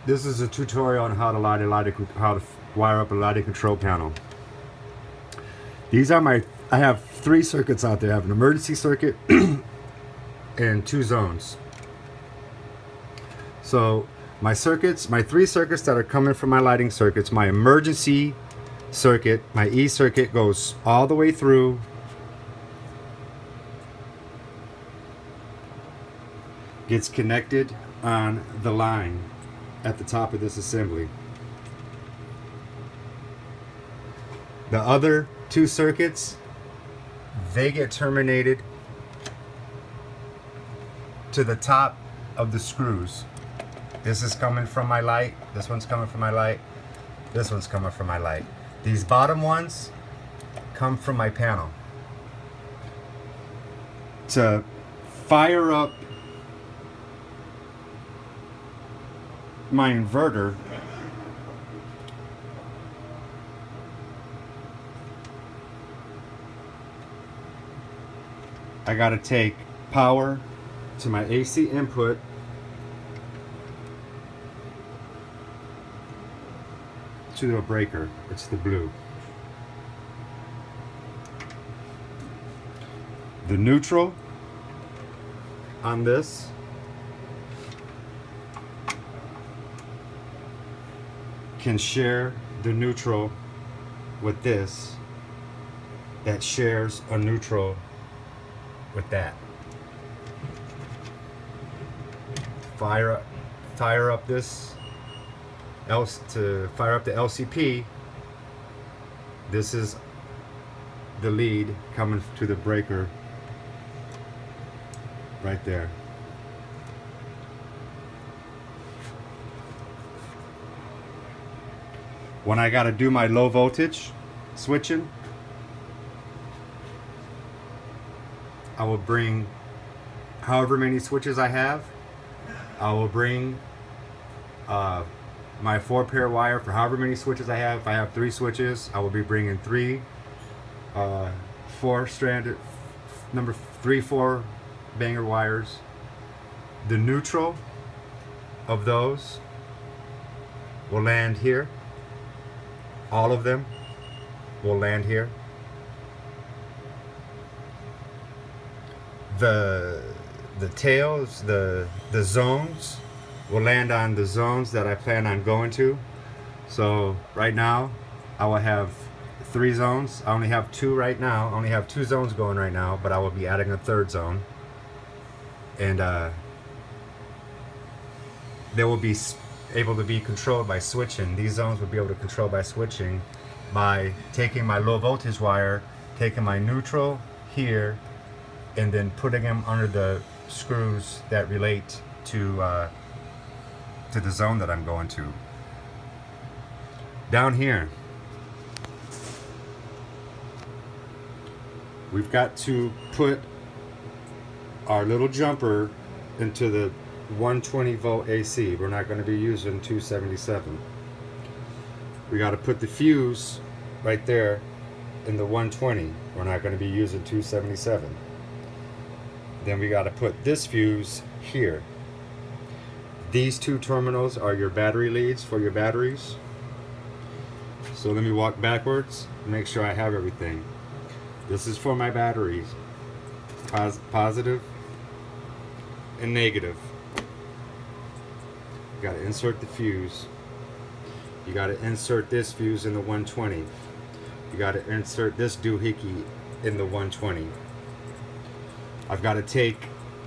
This is a tutorial on how to wire up a lighting control panel. These are I have 3 circuits out there. I have an emergency circuit and 2 zones. So my 3 circuits that are coming from my lighting circuits, my emergency circuit, my E circuit goes all the way through gets connected on the line at the top of this assembly. The other 2 circuits, they get terminated to the top of the screws. This is coming from my light, this one's coming from my light, this one's coming from my light. These bottom ones come from my panel. To fire up my inverter, I gotta take power to my AC input to a breaker. It's the blue. The neutral on this can share the neutral with this that shares a neutral with that. Fire up this to fire up the LCP. This is the lead coming to the breaker right there. When I got to do my low voltage switching, I will bring however many switches I have. I will bring my 4-pair wire for however many switches I have. If I have 3 switches, I will be bringing 3 4-stranded, number 3 4-banger wires. The neutral of those will land here. All of them will land here. The tails, the zones will land on the zones that I plan on going to. So right now I will have 3 zones. I only have 2 right now. I only have 2 zones going right now, but I will be adding a 3rd zone. And they will be able to be controlled by switching. These zones will be able to control by switching by taking my low voltage wire, taking my neutral here, and then putting them under the screws that relate to the zone that I'm going to. Down here, we've got to put our little jumper into the 120 volt AC. We're not going to be using 277. We got to put the fuse right there in the 120. We're not going to be using 277. Then we got to put this fuse here. These 2 terminals are your battery leads for your batteries. So let me walk backwards, make sure I have everything. This is for my batteries, positive and negative. You got to insert the fuse. You got to insert this fuse in the 120. You got to insert this doohickey in the 120. I've got to take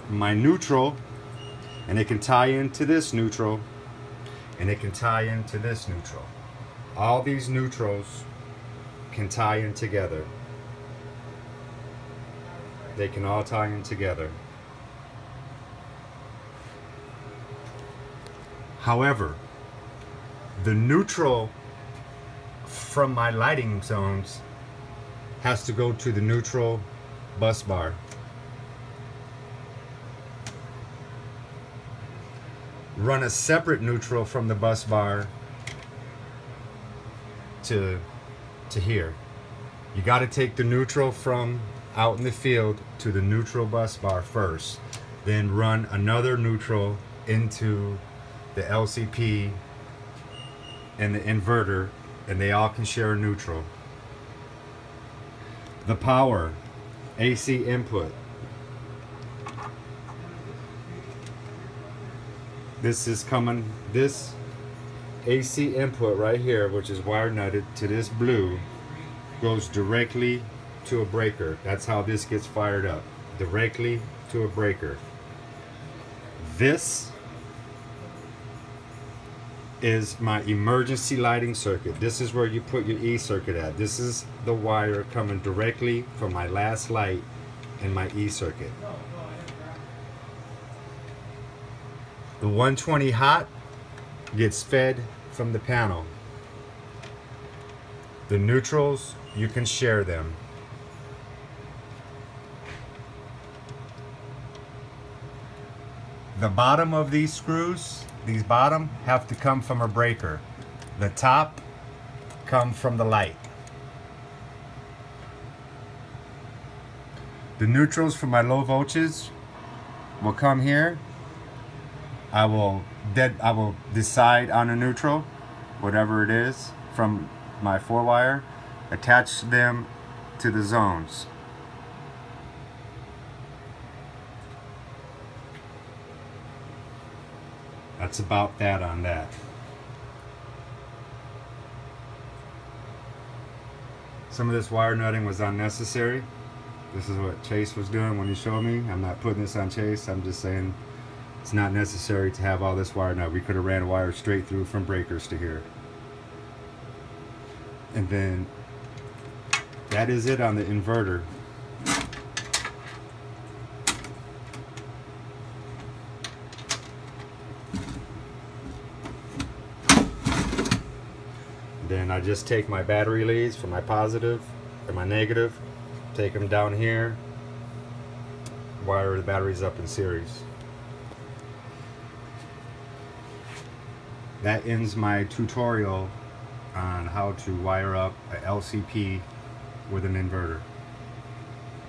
my neutral, and it can tie into this neutral, and it can tie into this neutral. All these neutrals can tie in together. They can all tie in together. However, the neutral from my lighting zones has to go to the neutral bus bar. Run a separate neutral from the bus bar to here. You got to take the neutral from out in the field to the neutral bus bar first, then run another neutral into the LCP, and the inverter, and they all can share a neutral. The power, AC input. This is coming, this AC input right here, which is wire nutted to this blue, goes directly to a breaker. That's how this gets fired up, directly to a breaker. This is my emergency lighting circuit. This is where you put your E circuit at. This is the wire coming directly from my last light in my E circuit. The 120 hot gets fed from the panel. The neutrals, you can share them. The bottom of these screws, these bottom, have to come from a breaker. The top come from the light. The neutrals for my low voltage will come here. I will decide on a neutral, whatever it is, from my 4-wire, attach them to the zones. That's about that on that. Some of this wire nutting was unnecessary. This is what Chase was doing when he showed me. I'm not putting this on Chase. I'm just saying it's not necessary to have all this wire nut. We could have ran wire straight through from breakers to here. And then that is it on the inverter. Then I just take my battery leads for my positive and my negative, take them down here, wire the batteries up in series. That ends my tutorial on how to wire up a LCP with an inverter.